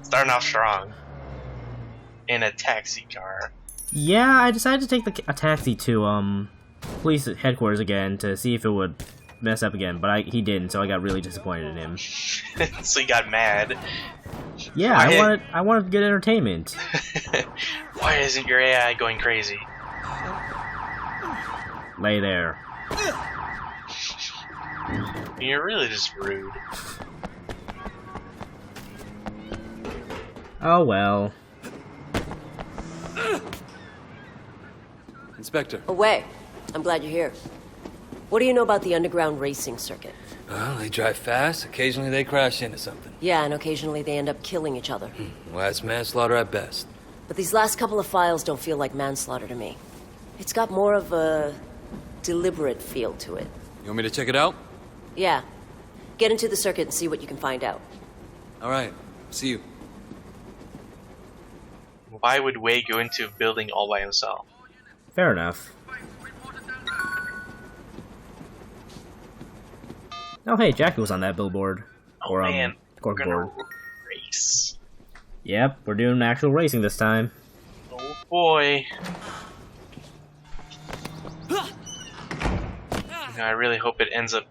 Starting off strong. In a taxi car. Yeah, I decided to take a taxi to police headquarters again to see if it would mess up again, but he didn't, so I got really disappointed in him. So you got mad. Yeah, I wanted good entertainment. Why isn't your AI going crazy? Lay there. You're really just rude. Oh well. Inspector. Away. I'm glad you're here. What do you know about the underground racing circuit? Well, they drive fast. Occasionally they crash into something. Yeah, and occasionally they end up killing each other. Well, that's manslaughter at best. But these last couple of files don't feel like manslaughter to me. It's got more of a deliberate feel to it. You want me to check it out? Yeah. Get into the circuit and see what you can find out. All right. See you. Why would Wei go into a building all by himself? Fair enough. Oh hey, Jackie was on that billboard. Oh man, we're gonna corkboard. race. Yep, we're doing actual racing this time. Oh boy. I really hope it ends up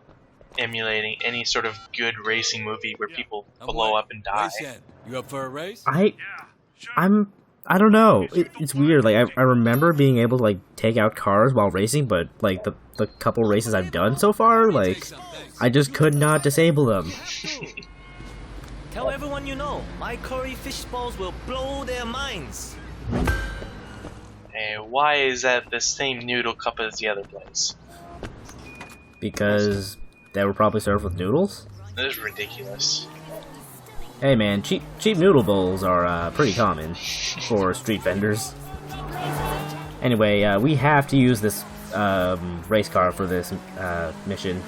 emulating any sort of good racing movie where people blow up and die. You up for a race? I don't know. It's weird. Like I remember being able to like take out cars while racing, but like the couple races I've done so far, like I just could not disable them. Tell everyone you know, my curry fish balls will blow their minds. And why is that the same noodle cup as the other place? Because they were probably served with noodles. That is ridiculous. Hey man, cheap noodle bowls are pretty common for street vendors. Anyway, we have to use this race car for this mission.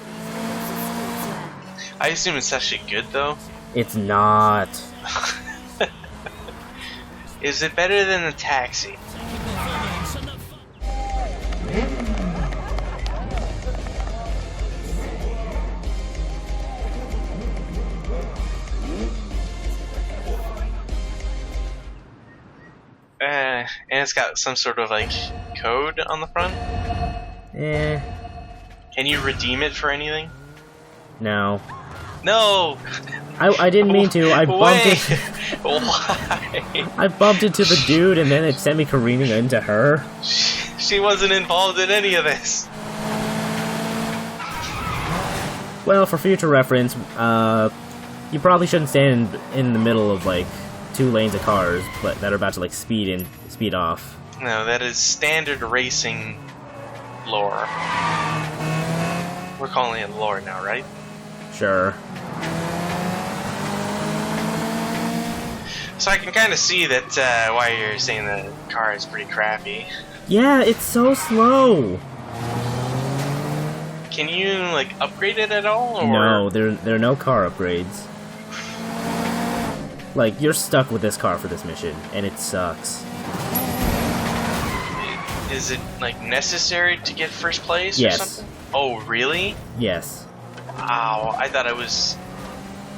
I assume it's actually good though. It's not. Is it better than the taxi? And it's got some sort of like code on the front. Eh. Can you redeem it for anything? No. No. I didn't mean to. I bumped it. Why? I bumped into the dude and then it sent me careening into her. She wasn't involved in any of this. Well, for future reference, you probably shouldn't stand in the middle of like two lanes of cars, but that are about to like speed off. No, that is standard racing lore. We're calling it lore now, right? Sure. So I can kind of see that why you're saying the car is pretty crappy. Yeah, it's so slow. Can you like upgrade it at all? Or? No, there are no car upgrades. Like, you're stuck with this car for this mission, and it sucks. Is it like necessary to get first place Yes. or something? Oh, really? Yes. Wow, I thought it was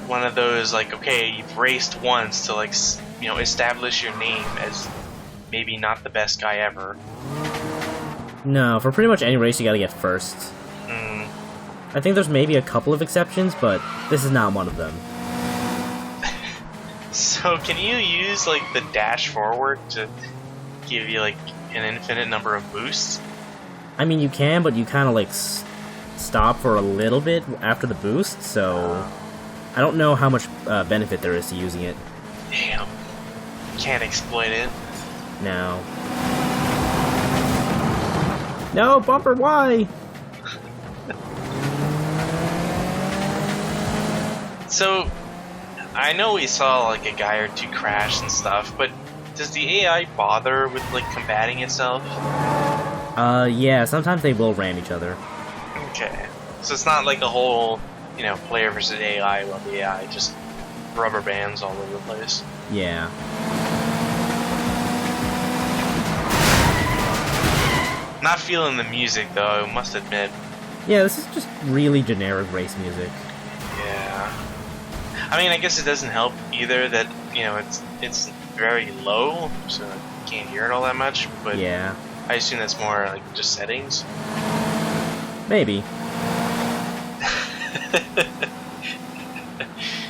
one of those like, okay, you've raced once to like, establish your name as maybe not the best guy ever. No, for pretty much any race you gotta get first. Hmm. I think there's maybe a couple of exceptions, but this is not one of them. So can you use like the dash forward to give you like an infinite number of boosts? I mean, you can, but you kind of like stop for a little bit after the boost, so I don't know how much benefit there is to using it. Damn. Can't exploit it. No. No, bumper, why? So, I know we saw like a guy or two crash and stuff, but does the AI bother with like combating itself? Yeah, sometimes they will ram each other. Okay. So it's not like a whole, player versus AI while the AI just rubber bands all over the place. Yeah. Not feeling the music though, I must admit. Yeah, this is just really generic race music. Yeah. I mean, I guess it doesn't help either that, you know, it's very low, so you can't hear it all that much, but Yeah, I assume that's more like just settings. maybe.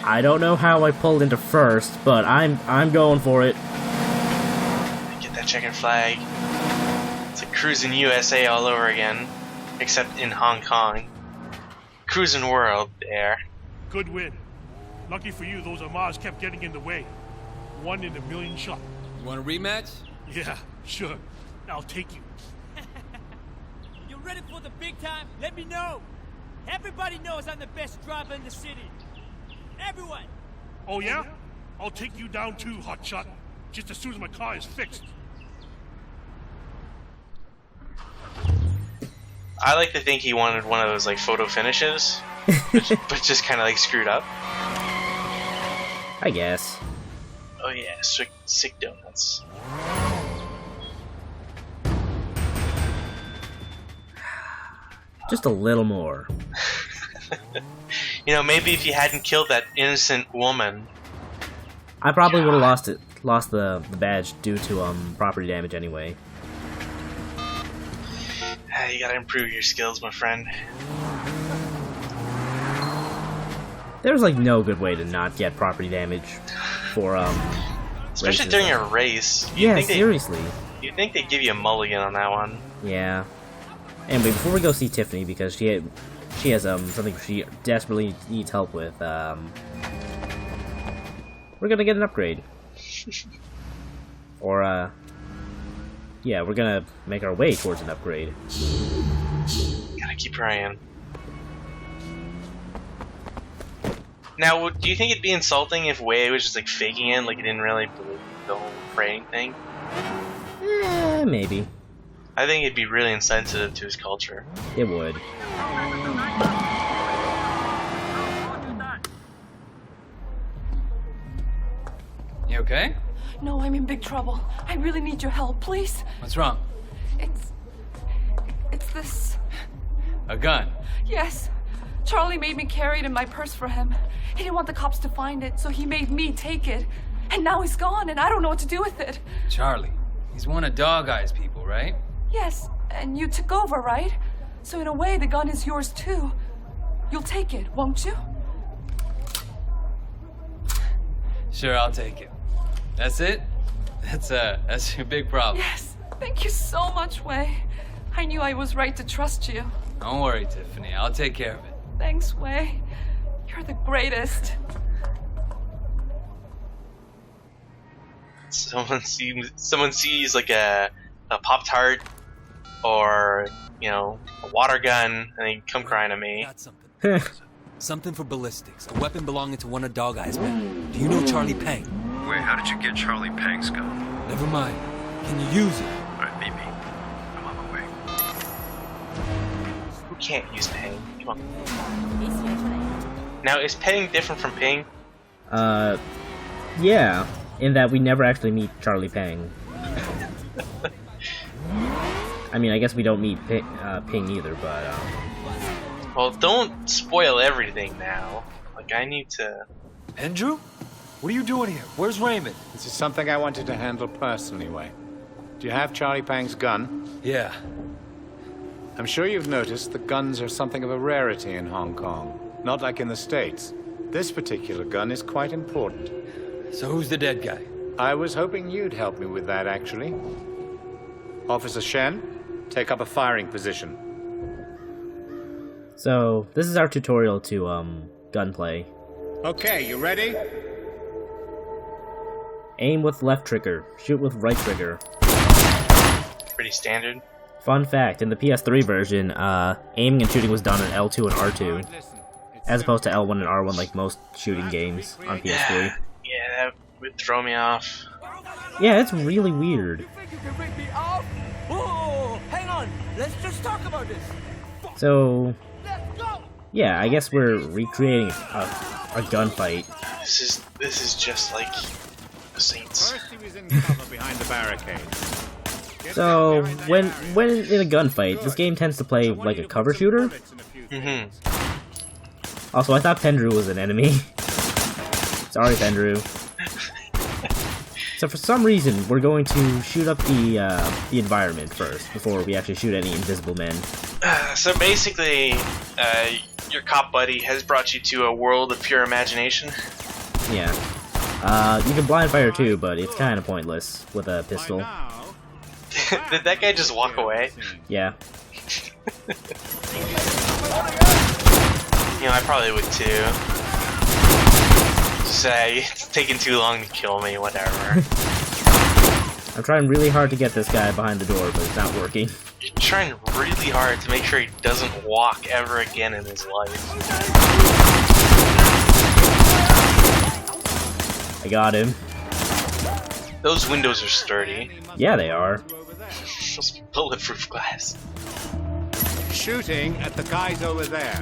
I don't know how I pulled into first, but I'm going for it. Get that checkered flag. It's like cruising USA all over again, except in Hong Kong. Cruising world there. Good win. Lucky for you, those Amars kept getting in the way. 1 in a million shot. You want a rematch? Yeah, sure. I'll take you. You're ready for the big time? Let me know. Everybody knows I'm the best driver in the city. Everyone. Oh yeah? I'll take you down too, hotshot. Just as soon as my car is fixed. I like to think he wanted one of those like photo finishes, but just kind of like screwed up. I guess. Oh yeah, sick donuts. Just a little more. You know, maybe if you hadn't killed that innocent woman. I probably would have lost the badge due to property damage anyway. You gotta improve your skills, my friend. There's like no good way to not get property damage for Especially races. during a race. Yeah, seriously. You'd think they'd give you a mulligan on that one. Yeah. Anyway, before we go see Tiffany, because she has something she desperately needs help with, we're gonna get an upgrade. Or yeah, we're gonna make our way towards an upgrade. Gotta keep praying. Now, do you think it'd be insulting if Wei was just like faking it, like he didn't really believe the whole praying thing? Maybe. I think it'd be really insensitive to his culture. It would. You okay? No, I'm in big trouble. I really need your help, please. What's wrong? It's this. A gun. Yes. Charlie made me carry it in my purse for him. He didn't want the cops to find it, so he made me take it. And now he's gone, and I don't know what to do with it. Charlie. He's one of Dog Eye's people, right? Yes, and you took over, right? So in a way, the gun is yours too. You'll take it, won't you? Sure, I'll take it. That's it? That's your big problem. Yes. Thank you so much, Wei. I knew I was right to trust you. Don't worry, Tiffany. I'll take care of it. Thanks, Wei. You're the greatest. Someone sees like a Pop-Tart or, you know, a water gun, and they come crying to me. Got something. Something for ballistics. A weapon belonging to one of Dog Eye's men. Do you know Charlie Peng? Wait, how did you get Charlie Peng's gun? Never mind. Can you use it? Alright, meet me. I'm on my way. Who can't use Peng? Come on. Now, is Peng different from Ping? Yeah, in that we never actually meet Charlie Peng. I mean, I guess we don't meet Ping either, but Well, don't spoil everything now. Like, I need to... Andrew? What are you doing here? Where's Raymond? This is something I wanted to handle personally, Wei. Do you have Charlie Peng's gun? Yeah. I'm sure you've noticed that guns are something of a rarity in Hong Kong. Not like in the States. This particular gun is quite important. So who's the dead guy? I was hoping you'd help me with that, actually. Officer Shen, take up a firing position. so this is our tutorial to gunplay. Okay, you ready? Aim with left trigger, shoot with right trigger. Pretty standard. Fun fact, in the PS3 version, aiming and shooting was done on L2 and R2, as opposed to L1 and R1 like most shooting games on PS3. Yeah, that would throw me off. Yeah, it's really weird. You think you can rip me off? Whoa, hang on. Let's just talk about this. So, Let's go. yeah, I guess we're recreating a gunfight. This is just like the Saints. First he was in cover behind the barricade. So, when in a gunfight, this game tends to play like a cover shooter. Mm-hmm. Also, I thought Pendrew was an enemy. Sorry, Fendru. So for some reason, we're going to shoot up the environment first, before we actually shoot any invisible men. So basically, your cop buddy has brought you to a world of pure imagination. Yeah. You can blind fire too, but it's kind of pointless with a pistol. Did that guy just walk away? Yeah. You know, I probably would too. Say it's taking too long to kill me, whatever. I'm trying really hard to get this guy behind the door, but it's not working. You're trying really hard to make sure he doesn't walk ever again in his life. I got him. Those windows are sturdy. Yeah, they are. Those bulletproof glass. Shooting at the guys over there.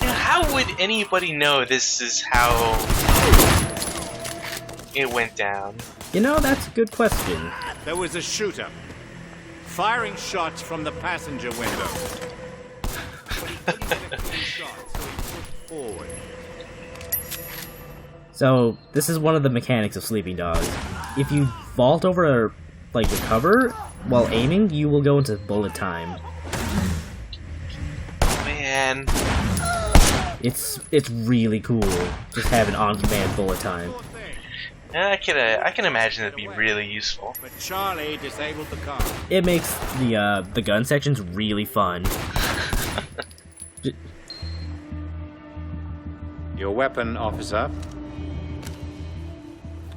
How would anybody know this is how it went down? You know, that's a good question. There was a shooter, firing shots from the passenger window. So, this is one of the mechanics of Sleeping Dogs. If you vault over, like, the cover while aiming, you will go into bullet time. Man. It's really cool, just having on-command bullet time. I can imagine it'd be really useful. But Charlie disabled the car. It makes the gun sections really fun. Your weapon, officer.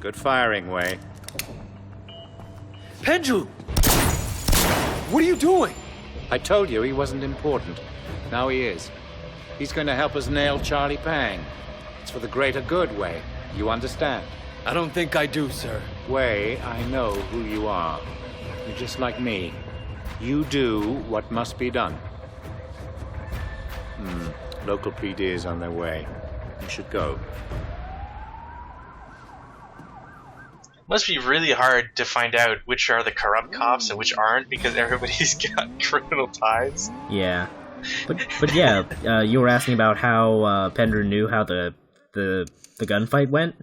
Good firing, Way. Pendrew! What are you doing? I told you he wasn't important. Now he is. He's going to help us nail Charlie Pang. It's for the greater good, Way. You understand? I don't think I do, sir. Way, I know who you are. You're just like me. You do what must be done. Local PD is on their way. You should go. Must be really hard to find out which are the corrupt cops and which aren't, because everybody's got criminal ties. Yeah. But yeah, you were asking about how Pender knew how the gunfight went?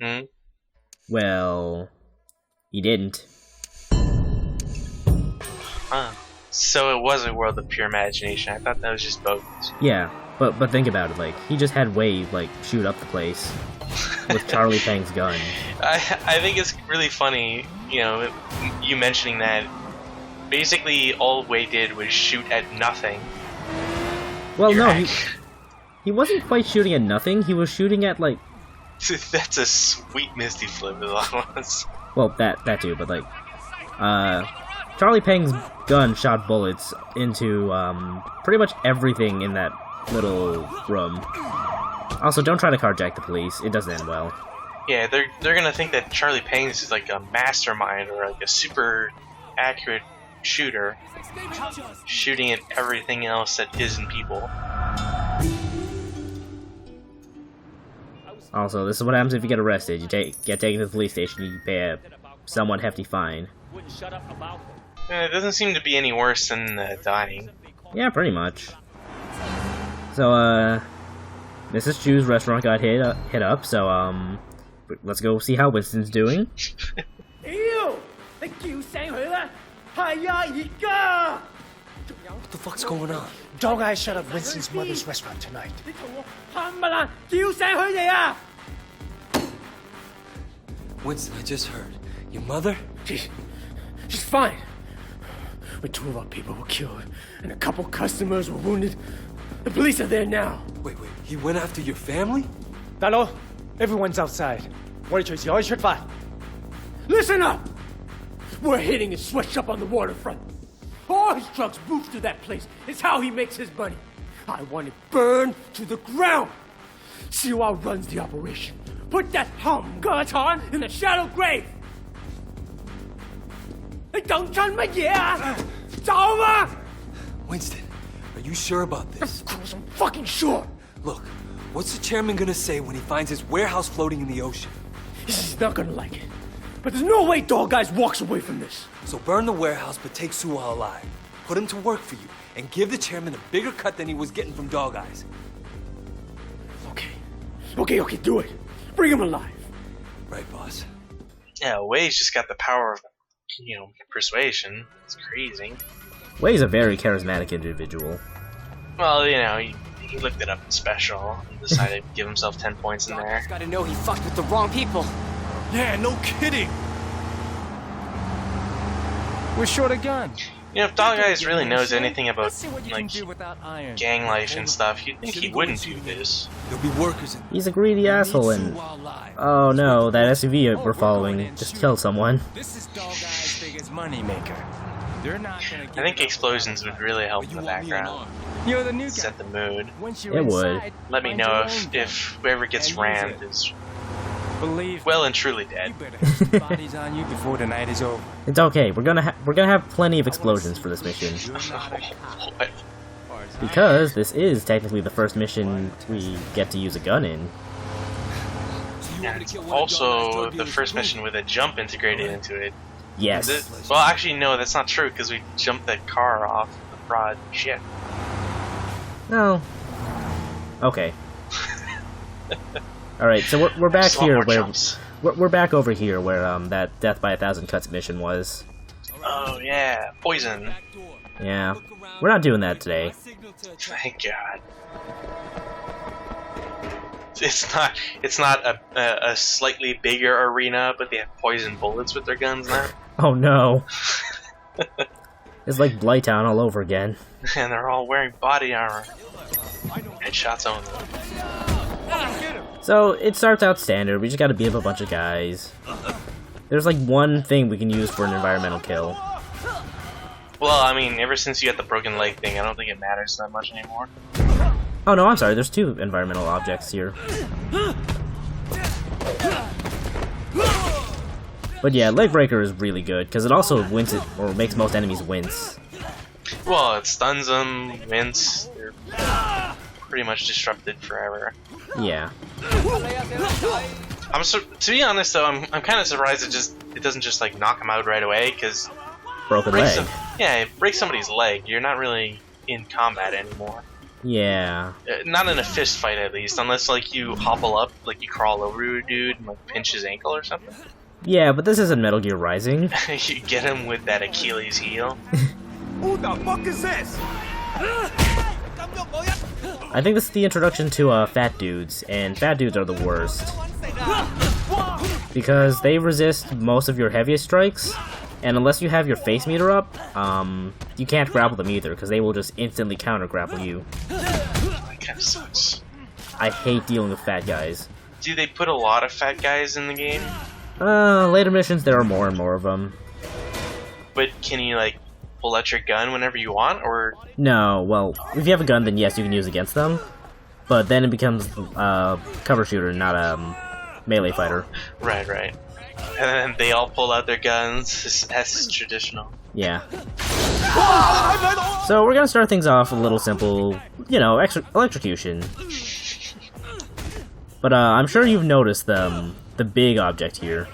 Hmm? Well, he didn't. Huh. So it was a world of pure imagination. I thought that was just bogus. Yeah, but think about it, like, he just had Wade, like, shoot up the place with Charlie Pang's gun. I think it's really funny, you know, you mentioning that. Basically, all Wade did was shoot at nothing. Well, no, he wasn't quite shooting at nothing, he was shooting at, like... That's a sweet Misty flip, is all I want to say. Well, that too, but, like, Charlie Pang's gun shot bullets into, pretty much everything in that little room. Also, don't try to carjack the police, it doesn't end well. Yeah, they're gonna think that Charlie Pang's is like a mastermind or like a super accurate shooter, shooting at everything else that isn't people. Also, this is what happens if you get arrested. You get taken to the police station, you pay a somewhat hefty fine. It doesn't seem to be any worse than dying. Yeah, pretty much. So, Mrs. Chu's restaurant got hit up, so, let's go see how Winston's doing. What the fuck's going on? Dog Eye shut up Winston's mother's restaurant tonight. Winston, I just heard. Your mother? She's fine. But 2 of our people were killed, and a couple customers were wounded. The police are there now. Wait, he went after your family? 大佬, everyone's outside. 我哋隨時可以出發. Listen up! We're hitting a sweatshop on the waterfront. All his trucks move to that place. It's how he makes his money. I want it burned to the ground. Siwa runs the operation. Put that Gatan in the shallow grave. Don't turn my yeah. It's over. Winston, are you sure about this? Of course, I'm fucking sure. Look, what's the chairman gonna say when he finds his warehouse floating in the ocean? He's not gonna like it. But there's no way Dog Eyes walks away from this. So burn the warehouse, but take Suha alive. Put him to work for you. and give the chairman a bigger cut than he was getting from Dog Eyes. Okay, do it. Bring him alive. Right, boss. Yeah, Wade's just got the power of, persuasion. It's crazy. Wade's a very charismatic individual. Well, he looked it up in special and decided to give himself 10 points in there. Gotta know he fucked with the wrong people. Yeah, no kidding. We're short a gun. If Dog Eyes really knows anything about gang life and stuff, you'd think he wouldn't do this. There'll be workers in. He's a greedy asshole, and oh no, that SUV we're following just killed someone. This is Dog Eye's biggest moneymaker. They're not gonna I think explosions would really help in the background. You're the new guy. Set the mood. It would. Let me know if whoever gets rammed is well and truly dead. Bodies on you before the night is over. It's okay. We're gonna have plenty of explosions for this mission. What? Because this is technically the first mission we get to use a gun in. And it's also the first mission with a jump integrated into it. Yes. Well, actually, no, that's not true, because we jumped that car off the prod. Shit. No. Okay. All right, so we're back here where we're back over here where that Death by 1,000 Cuts mission was. Oh yeah, poison. Yeah, we're not doing that today. Thank God. It's not a slightly bigger arena, but they have poison bullets with their guns now. Oh no. It's like Blighttown all over again. And they're all wearing body armor. Headshots only. So it starts out standard. We just gotta beat up a bunch of guys. There's like one thing we can use for an environmental kill. Well, I mean, ever since you got the broken leg thing, I don't think it matters that much anymore. Oh no, I'm sorry. There's 2 environmental objects here. But yeah, Leg Breaker is really good because it also wince it or makes most enemies wince. Well, it stuns them, wince. They're pretty much disrupted forever. Yeah. To be honest though, I'm kind of surprised it doesn't just like knock them out right away, because broken leg. It breaks somebody's leg. You're not really in combat anymore. Yeah. Not in a fist fight, at least, unless like you hobble up, like you crawl over a dude and like pinch his ankle or something. Yeah, but this isn't Metal Gear Rising. You get him with that Achilles heel. Who the fuck is this? I think this is the introduction to fat dudes, and fat dudes are the worst. Because they resist most of your heaviest strikes, and unless you have your face meter up, you can't grapple them either, because they will just instantly counter-grapple you. That kind of sucks. I hate dealing with fat guys. Do they put a lot of fat guys in the game? Later missions, there are more and more of them. But can you, like, pull out your gun whenever you want, or...? No, well, if you have a gun, then yes, you can use it against them. But then it becomes cover shooter, not a melee fighter. Right. And then they all pull out their guns, as is traditional. Yeah. So we're gonna start things off a little simple, electrocution. But I'm sure you've noticed the big object here.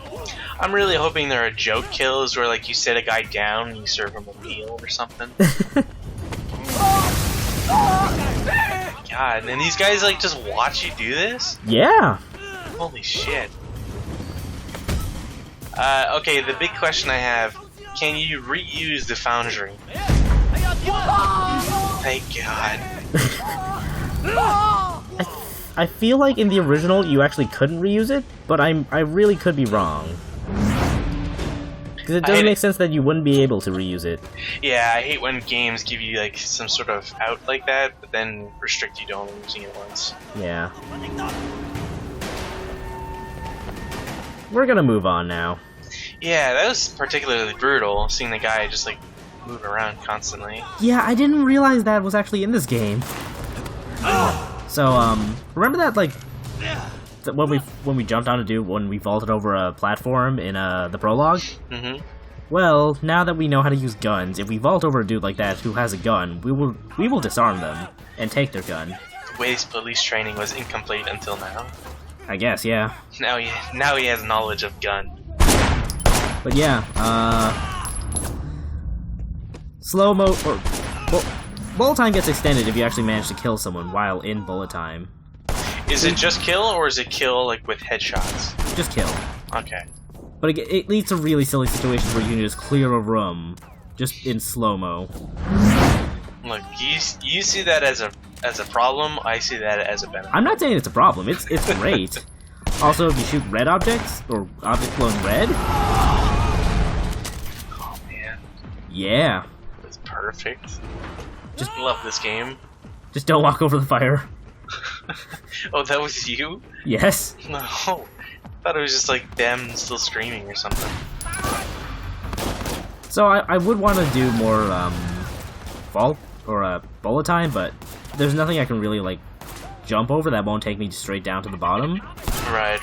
I'm really hoping there are joke kills where, like, you set a guy down and you serve him a meal or something. God, and these guys, like, just watch you do this? Yeah. Holy shit. Okay, the big question I have, can you reuse the foundry? Thank God. I feel like in the original you actually couldn't reuse it, but I really could be wrong. Because it doesn't make sense that you wouldn't be able to reuse it. Yeah, I hate when games give you like some sort of out like that, but then restrict you to only using it once. Yeah. We're gonna move on now. Yeah, that was particularly brutal, seeing the guy just like move around constantly. Yeah, I didn't realize that was actually in this game. So, remember that, like, when we jumped on a dude, when we vaulted over a platform in the prologue? Mm-hmm. Well, now that we know how to use guns, if we vault over a dude like that who has a gun, we will disarm them and take their gun. Wade's police training was incomplete until now. I guess, yeah. Now he has knowledge of gun. But yeah, slow-mo, or, bullet time gets extended if you actually manage to kill someone while in bullet time. Is it just kill, or is it kill like with headshots? Just kill. Okay. But it leads to really silly situations where you can just clear a room, just in slow-mo. Look, you see that as a problem. I see that as a benefit. I'm not saying it's a problem. It's great. Also, if you shoot red objects or objects glowing red. Oh man. Yeah. That's perfect. Just love this game. Just don't walk over the fire. Oh, that was you? Yes. No. I thought it was just like them still screaming or something. So I would want to do more vault or bullet time, but there's nothing I can really like jump over that won't take me straight down to the bottom. Right.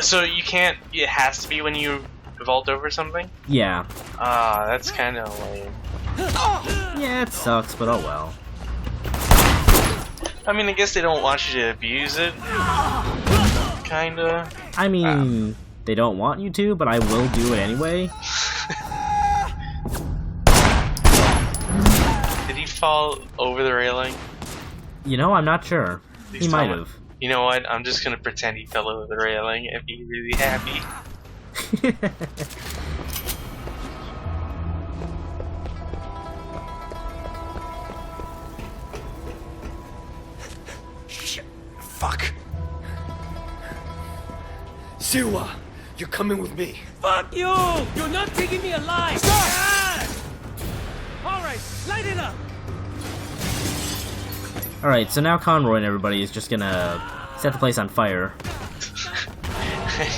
So you can't. It has to be when you vault over something. Yeah. Ah, that's kind of lame. Yeah, it sucks, but oh well. I mean, I guess they don't want you to abuse it. Kinda. I mean, they don't want you to, but I will do it anyway. Did he fall over the railing? You know, I'm not sure. He might have. You know what? I'm just gonna pretend he fell over the railing and be really happy. Shit. Fuck. Siwa, you're coming with me. Fuck you! You're not taking me alive! Stop! Alright, light it up! Alright, so now Conroy and everybody is just gonna set the place on fire.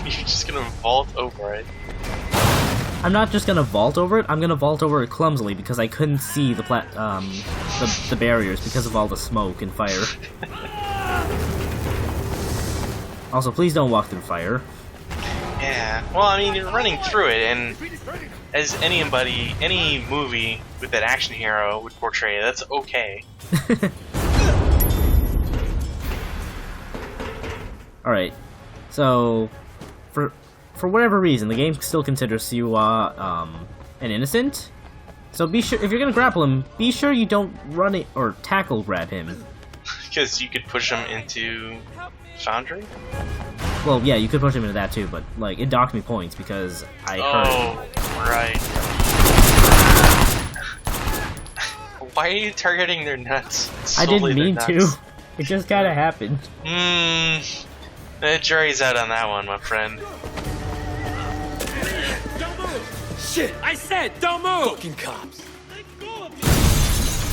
You're just gonna vault over it. I'm not just gonna vault over it, I'm gonna vault over it clumsily because I couldn't see the the barriers because of all the smoke and fire. Also, please don't walk through fire. Yeah, well, I mean, you're running through it, and as any movie with that action hero would portray, that's okay. Alright, so, for whatever reason, the game still considers Siwa, an innocent. So be sure, if you're gonna grapple him, be sure you don't run it, or tackle grab him. Because you could push him into Foundry? Well, yeah, you could push him into that too, but, like, it docked me points because I hurt him. Right. Why are you targeting their nuts? I didn't mean to. It just kinda happened. The jury's out on that one, my friend. Don't move! Shit! I said, don't move! Fucking cops. Let go of me!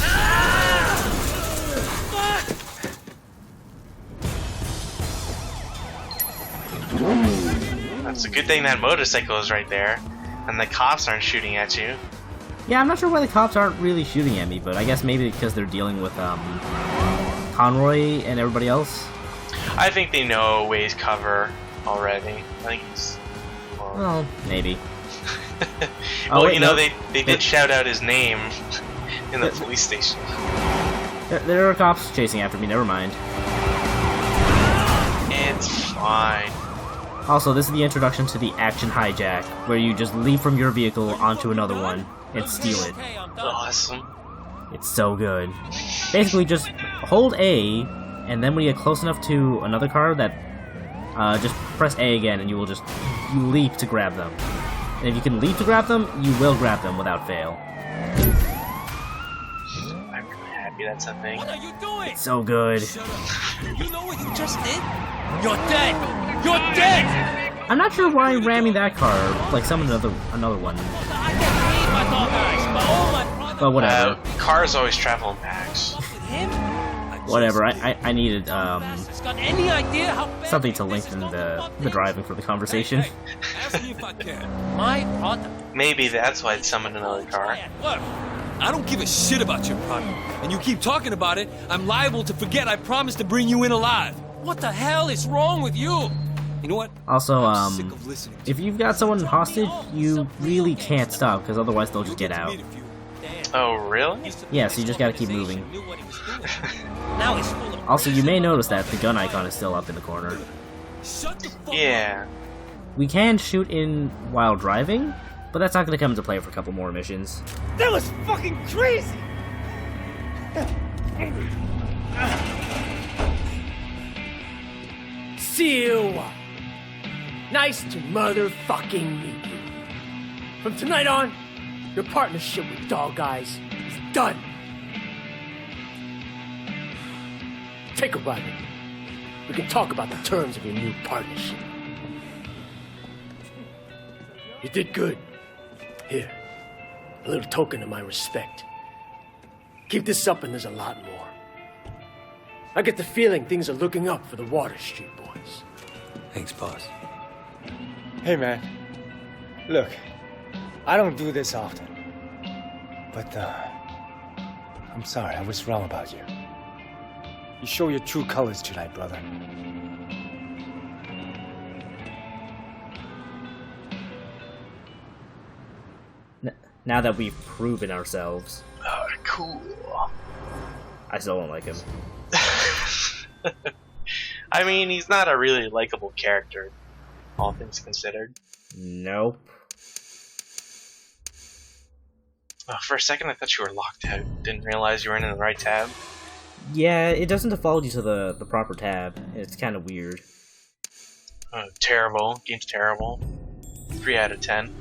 Ah! Fuck! That's a good thing that motorcycle is right there, and the cops aren't shooting at you. Yeah, I'm not sure why the cops aren't really shooting at me, but I guess maybe because they're dealing with, Conroy and everybody else. I think they know Way's cover already. I think he's... Well, maybe. Well, wait, you know, no. they did shout out his name in the police station. There are cops chasing after me, never mind. It's fine. Also, this is the introduction to the action hijack, where you just leap from your vehicle onto another one and steal it. Awesome. It's so good. Basically, just hold A, and then when you get close enough to another car, just press A again, and you leap to grab them. And if you can leap to grab them, you will grab them without fail. I'm really happy that's a thing. What are you doing? It's so good. You know what you just did? You're dead! You're dead! I'm not sure why ramming that car, like summon another one. I can read my dog eyes, but all my brothers... But whatever. Cars always travel in packs. with him? Whatever, I needed, Got any idea how bad something to lengthen the driving for the conversation. Ask me if I can. My product. Maybe that's why it summoned another car. Look, I don't give a shit about your product. And you keep talking about it, I'm liable to forget I promised to bring you in alive. what the hell is wrong with you? You know what? Also, I'm sick of listening to if you've got someone hostage, you really can't stop, because otherwise they'll just get out. Oh, really? Yeah, so you just gotta keep moving. Now he's full of... Also, you may notice that the gun icon is still up in the corner. Yeah. We can shoot in while driving, but that's not gonna come into play for a couple more missions. That was fucking crazy! See you. Nice to motherfucking meet you. From tonight on, your partnership with Dog Eyes is done. Take a ride with me. We can talk about the terms of your new partnership. You did good. Here, a little token of my respect. Keep this up and there's a lot more. I get the feeling things are looking up for the Water Street boys. Thanks, boss. Hey, man. Look, I don't do this often. But, I'm sorry, I was wrong about you. You show your true colors tonight, brother. Now that we've proven ourselves. Cool. I still don't like him. I mean, he's not a really likable character, all things considered. Nope. Oh, for a second I thought you were locked out. Didn't realize you were in the right tab. Yeah, it doesn't default you to the proper tab. It's kind of weird. Terrible. Game's terrible. 3 out of 10.